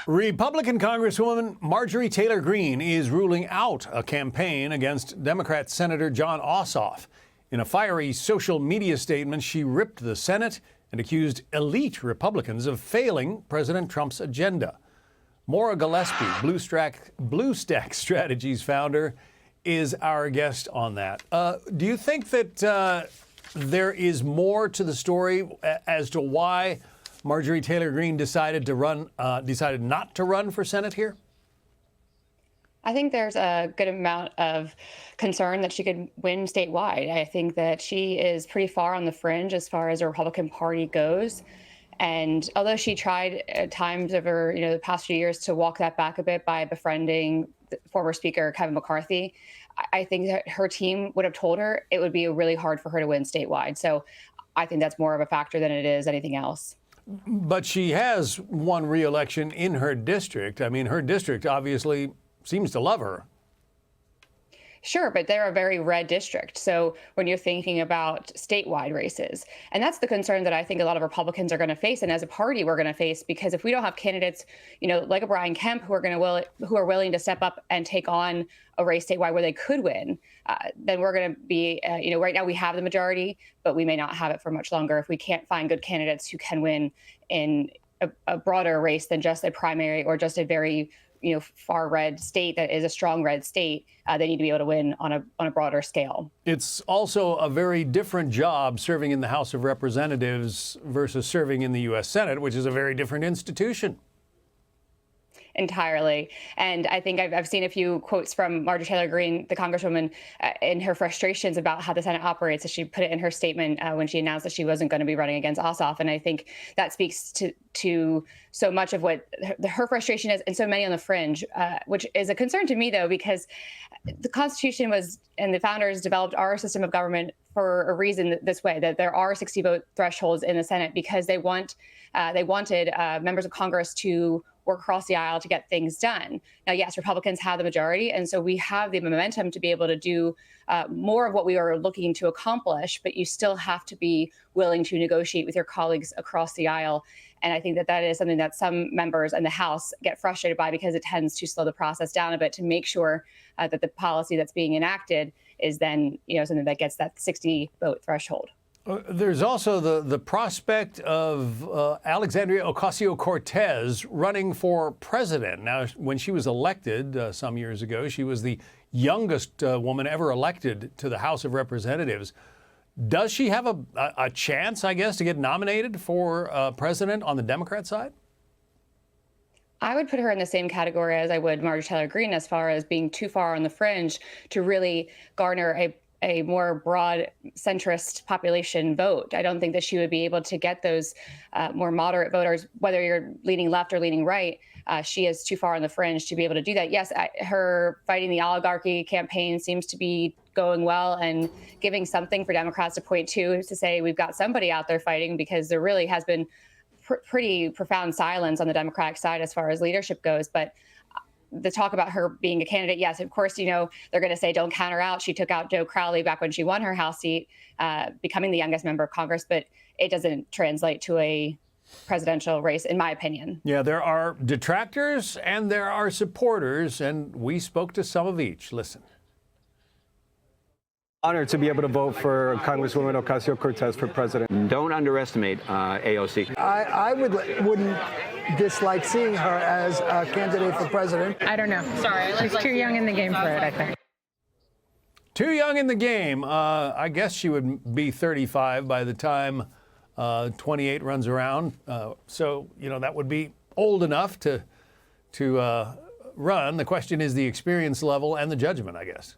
Republican Congresswoman Marjorie Taylor Greene is ruling out a campaign against Democrat Senator Jon Ossoff. In a fiery social media statement, she ripped the Senate and accused elite Republicans of failing President Trump's agenda. Maura Gillespie, Blue Stack Strategies founder, is our guest on that. Do you think that there is more to the story as to why Marjorie Taylor Greene decided not to run for Senate here? I think there's a good amount of concern that she could win statewide. I think that she is pretty far on the fringe as far as the Republican Party goes. And although she tried at times over the past few years to walk that back a bit by befriending the former Speaker Kevin McCarthy, I think that her team would have told her it would be really hard for her to win statewide. So I think that's more of a factor than it is anything else. But she has won re-election in her district. I mean, her district obviously seems to love her. Sure, but they're a very red district. So when you're thinking about statewide races, and that's the concern that I think a lot of Republicans are going to face, and as a party we're going to face, because if we don't have candidates, like a Brian Kemp, who are willing to step up and take on a race statewide where they could win, then we're going to be, right now we have the majority, but we may not have it for much longer if we can't find good candidates who can win in a broader race than just a primary or just a very far red state that is a strong red state. They need to be able to win on a broader scale. It's also a very different job serving in the House of Representatives versus serving in the U.S. Senate, which is a very different institution. Entirely. And I think I've seen a few quotes from Marjorie Taylor Greene, the Congresswoman, in her frustrations about how the Senate operates, as she put it in her statement when she announced that she wasn't going to be running against Ossoff. And I think that speaks to so much of what her frustration is, and so many on the fringe, which is a concern to me, though, because the Constitution and the founders developed our system of government for a reason this way, that there are 60 vote thresholds in the Senate because they wanted members of Congress to work across the aisle to get things done. Now, yes, Republicans have the majority, and so we have the momentum to be able to do more of what we are looking to accomplish, but you still have to be willing to negotiate with your colleagues across the aisle. And I think that is something that some members in the House get frustrated by, because it tends to slow the process down a bit to make sure that the policy that's being enacted is then something that gets that 60 vote threshold. There's also the prospect of Alexandria Ocasio-Cortez running for president. Now, when she was elected some years ago, she was the youngest woman ever elected to the House of Representatives. Does she have a chance, I guess, to get nominated for president on the Democrat side? I would put her in the same category as I would Marjorie Taylor Greene, as far as being too far on the fringe to really garner a more broad centrist population vote. I don't think that she would be able to get those more moderate voters, whether you're leaning left or leaning right. She is too far on the fringe to be able to do that. Yes, her fighting the oligarchy campaign seems to be going well and giving something for Democrats to point to say we've got somebody out there fighting, because there really has been pretty profound silence on the Democratic side as far as leadership goes. But the talk about her being a candidate, yes, of course, they're going to say don't count her out. She took out Joe Crowley back when she won her House seat, becoming the youngest member of Congress, but it doesn't translate to a presidential race, in my opinion. Yeah, there are detractors and there are supporters, and we spoke to some of each. Listen. Honored to be able to vote for Congresswoman Ocasio-Cortez for president. Don't underestimate AOC. I wouldn't dislike seeing her as a candidate for president. I don't know. Sorry, she's too young in the game for it, I think. Too young in the game. I guess she would be 35 by the time 28 runs around. So, that would be old enough to run. The question is the experience level and the judgment, I guess.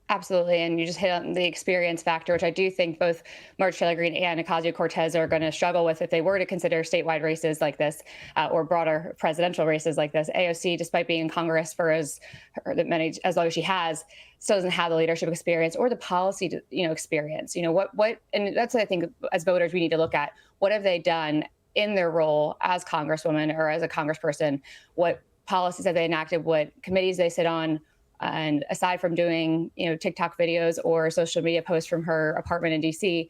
Absolutely. And you just hit on the experience factor, which I do think both Marjorie Taylor Greene and Ocasio-Cortez are going to struggle with if they were to consider statewide races like this or broader presidential races like this. AOC, despite being in Congress for as long as she has, still doesn't have the leadership experience or the policy experience. What and that's what I think as voters we need to look at. What have they done in their role as Congresswoman or as a Congressperson? What policies have they enacted? What committees they sit on? And aside from doing, TikTok videos or social media posts from her apartment in D.C.,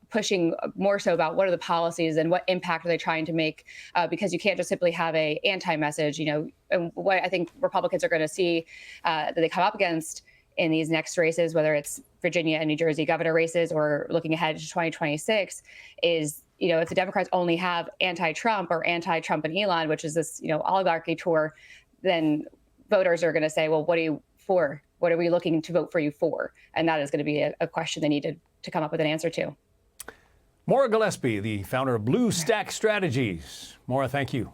pushing more so about what are the policies and what impact are they trying to make, because you can't just simply have a anti-message. And what I think Republicans are going to see that they come up against in these next races, whether it's Virginia and New Jersey governor races or looking ahead to 2026, is, if the Democrats only have anti-Trump or anti-Trump and Elon, which is this, oligarchy tour, then voters are going to say, well, what are you for? What are we looking to vote for you for? And that is going to be a question they need to come up with an answer to. Maura Gillespie, the founder of Blue Stack Strategies. Maura, thank you.